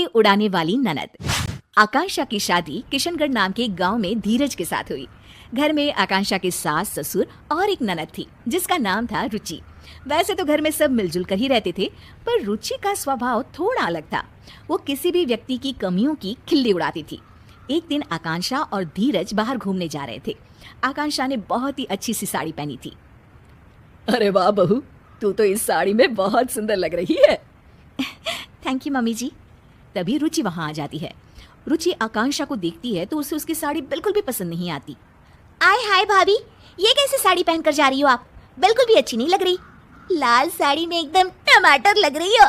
उड़ाने वाली ननद। आकांक्षा की शादी किशनगढ़ नाम के गांव में धीरज के साथ हुई। घर में आकांक्षा के सास, ससुर और एक ननद थी जिसका नाम था रुचि। वैसे तो घर में सब मिलजुल कर ही रहते थे, पर रुचि का स्वभाव थोड़ा अलग था। वो किसी भी व्यक्ति की कमियों की खिल्ली उड़ाती थी। एक दिन आकांक्षा और धीरज बाहर घूमने जा रहे थे। आकांक्षा ने बहुत ही अच्छी सी साड़ी पहनी थी। अरे वाह बहू, तू तो इस साड़ी में बहुत सुंदर लग रही है। थैंक यू मम्मी जी। तभी रुचि वहां आ जाती है। रुचि आकांक्षा को देखती है तो उसे उसकी साड़ी बिल्कुल भी पसंद नहीं आती। आय हाय भाभी, ये कैसे साड़ी पहनकर जा रही हो आप? बिल्कुल भी अच्छी नहीं लग रही। लाल साड़ी में एकदम टमाटर लग रही हो।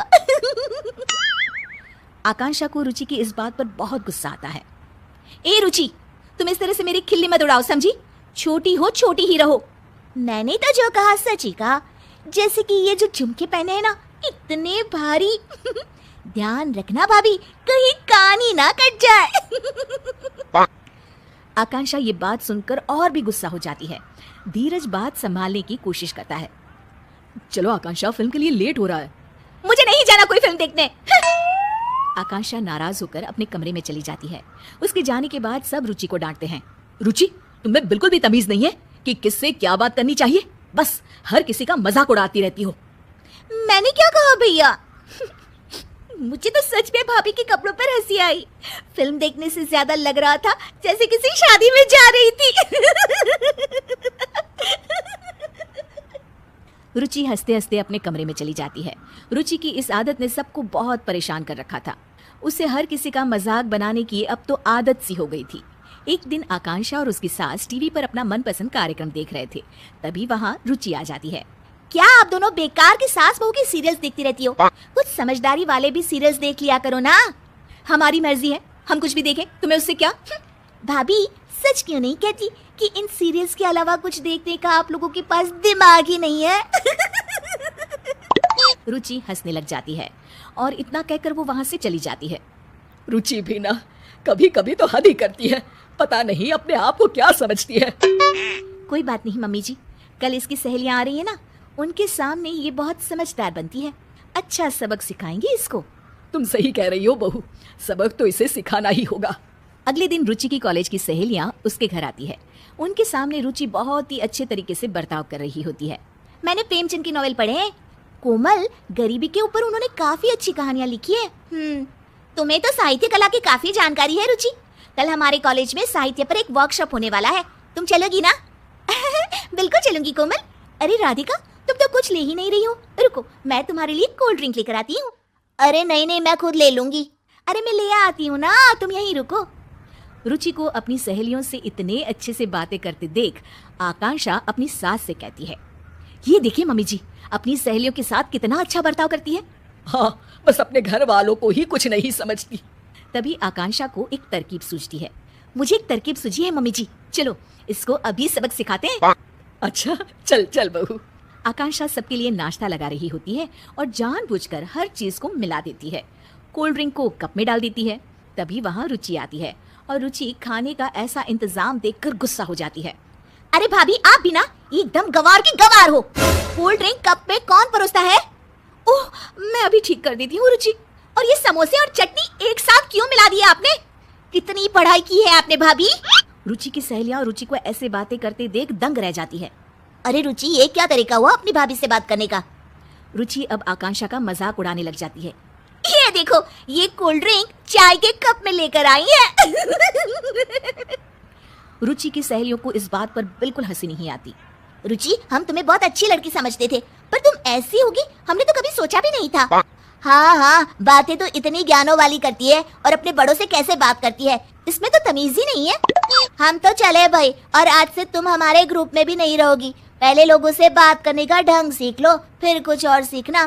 आकांक्षा को रुचि की इस बात पर बहुत गुस्सा आता है। ए रुचि, तुम इस तरह से मेरी खिल्ली मत उड़ाओ, समझी? छोटी हो छोटी ही रहो। मैंने तो जो कहा सच ही कहा। जैसे कि ये जो झुमके पहने हैं ना, इतने भारी। ध्यान रखना भाभी, कहीं कान ही ना कट जाए। आकांक्षा ये बात सुनकर और भी गुस्सा हो जाती है। धीरज बात संभालने की कोशिश करता है। चलो आकांक्षा, फिल्म के लिए लेट हो रहा है। मुझे नहीं जाना कोई फिल्म देखने। आकांक्षा नाराज होकर अपने कमरे में चली जाती है। उसके जाने के बाद सब रुचि को डांटते हैं। रुचि, तुम्हें बिल्कुल भी तमीज नहीं है कि किससे क्या बात करनी चाहिए। बस हर किसी का मजाक उड़ाती रहती हो। मैंने क्या कहा भैया? मुझे तो सच में भाभी के कपड़ों पर हंसी आई। फिल्म देखने से ज्यादा लग रहा था जैसे किसी शादी में जा रही थी। रुचि हंसते हंसते अपने कमरे में चली जाती है। रुचि की इस आदत ने सबको बहुत परेशान कर रखा था। उसे हर किसी का मजाक बनाने की अब तो आदत सी हो गई थी। एक दिन आकांक्षा और उसकी सास टीवी पर अपना मनपसंद कार्यक्रम देख रहे थे। तभी वहाँ रुचि आ जाती है। क्या आप दोनों बेकार के सास बहू की सीरियल्स देखती रहती हो? कुछ समझदारी वाले भी सीरियल्स देख लिया करो ना। हमारी मर्जी है, हम कुछ भी देखें, तुम्हें उससे क्या? भाभी, सच क्यों नहीं कहती कि इन सीरियल्स के अलावा कुछ देखने का आप लोगों के पास दिमाग ही नहीं है? रुचि हंसने लग जाती है और इतना कहकर वो वहाँ से चली जाती है। रुचि भी ना कभी कभी तो हद ही करती है। पता नहीं अपने आप को क्या समझती है। कोई बात नहीं मम्मी जी, कल इसकी सहेलियां आ रही है ना, उनके सामने ये बहुत समझदार बनती है। अच्छा सबक सिखाएंगे इसको। तुम सही कह रही हो बहू, सबक तो इसे सिखाना ही होगा। अगले दिन रुचि की कॉलेज की सहेलियां उसके घर आती है। उनके सामने रुचि बहुत ही अच्छे तरीके से बर्ताव कर रही होती है। मैंने प्रेमचंद की नॉवेल पढ़े हैं। कोमल, गरीबी के ऊपर उन्होंने काफी अच्छी कहानियां लिखी है। तुम्हें तो साहित्य कला की काफी जानकारी है रुचि। कल हमारे कॉलेज में साहित्य पर एक वर्कशॉप होने वाला है, तुम चलोगी ना? बिल्कुल चलूंगी कोमल। अरे राधिका, तुम तो कुछ ले ही नहीं रही हो। रुको, मैं तुम्हारे लिए कोल्ड ड्रिंक लेकर आती हूँ। अरे नहीं, मैं खुद ले लूंगी। अरे मैं ले आती हूँ ना, तुम यहीं रुको। रुचि को अपनी सहेलियों से इतने अच्छे से बातें करते देख आकांक्षा अपनी सास से कहती है, ये देखिए मम्मी जी, अपनी सहेलियों के साथ कितना अच्छा बर्ताव करती है। हाँ, बस अपने घर वालों को ही कुछ नहीं समझती। तभी आकांक्षा को एक तरकीब सूझती है। मुझे एक तरकीब सूझी है मम्मी जी, चलो इसको अभी सबक सिखाते हैं। अच्छा, चल चल बहू। आकांक्षा सबके लिए नाश्ता लगा रही होती है और जानबूझकर हर चीज को मिला देती है। कोल्ड ड्रिंक को कप में डाल देती है। तभी वहाँ रुचि आती है और रुचि खाने का ऐसा इंतजाम देखकर गुस्सा हो जाती है। अरे भाभी, आप भी ना एकदम गवार की गवार हो। कोल्ड ड्रिंक कप में कौन परोसता है? ओह, मैं अभी ठीक कर देती हूँ रुचि। और ये समोसे और चटनी एक साथ क्यों मिला दिया आपने? कितनी पढ़ाई की है आपने भाभी? रुचि की सहेलियां रुचि को ऐसे बातें करते देख दंग रह जाती है। अरे रुचि, ये क्या तरीका हुआ अपनी भाभी से बात करने का? रुचि अब आकांक्षा का मजाक उड़ाने लग जाती है। ये देखो, ये कोल्ड ड्रिंक चाय के कप में लेकर आई है। रुचि की सहेलियों को इस बात पर बिल्कुल हंसी नहीं आती। रुचि, हम तुम्हें बहुत अच्छी लड़की समझते थे, पर तुम ऐसी होगी हमने तो कभी सोचा भी नहीं था। हाँ, बातें तो इतनी ज्ञानों वाली करती है और अपने बड़ों से कैसे बात करती है, इसमें तो तमीज ही नहीं है। हम तो चले भाई, और आज से तुम हमारे ग्रुप में भी नहीं रहोगी। पहले लोगों से बात करने का ढंग सीख लो, फिर कुछ और सीखना।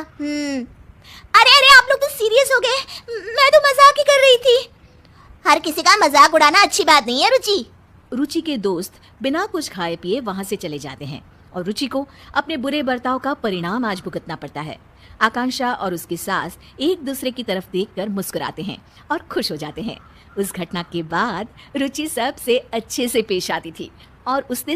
अरे आप लोग तो सीरियस हो गए। मैं तो मजाक ही कर रही थी। हर किसी का मजाक उड़ाना अच्छी बात नहीं है रुचि। रुचि के दोस्त बिना कुछ खाए पिए वहाँ से चले जाते हैं और रुचि को अपने बुरे बर्ताव का परिणाम आज भुगतना पड़ता है। आकांक्षा और उसकी सास एक दूसरे की तरफ देखकर मुस्कुराते हैं और खुश हो जाते हैं। उस घटना के बाद रुचि सबसे अच्छे से पेश आती थी और उसने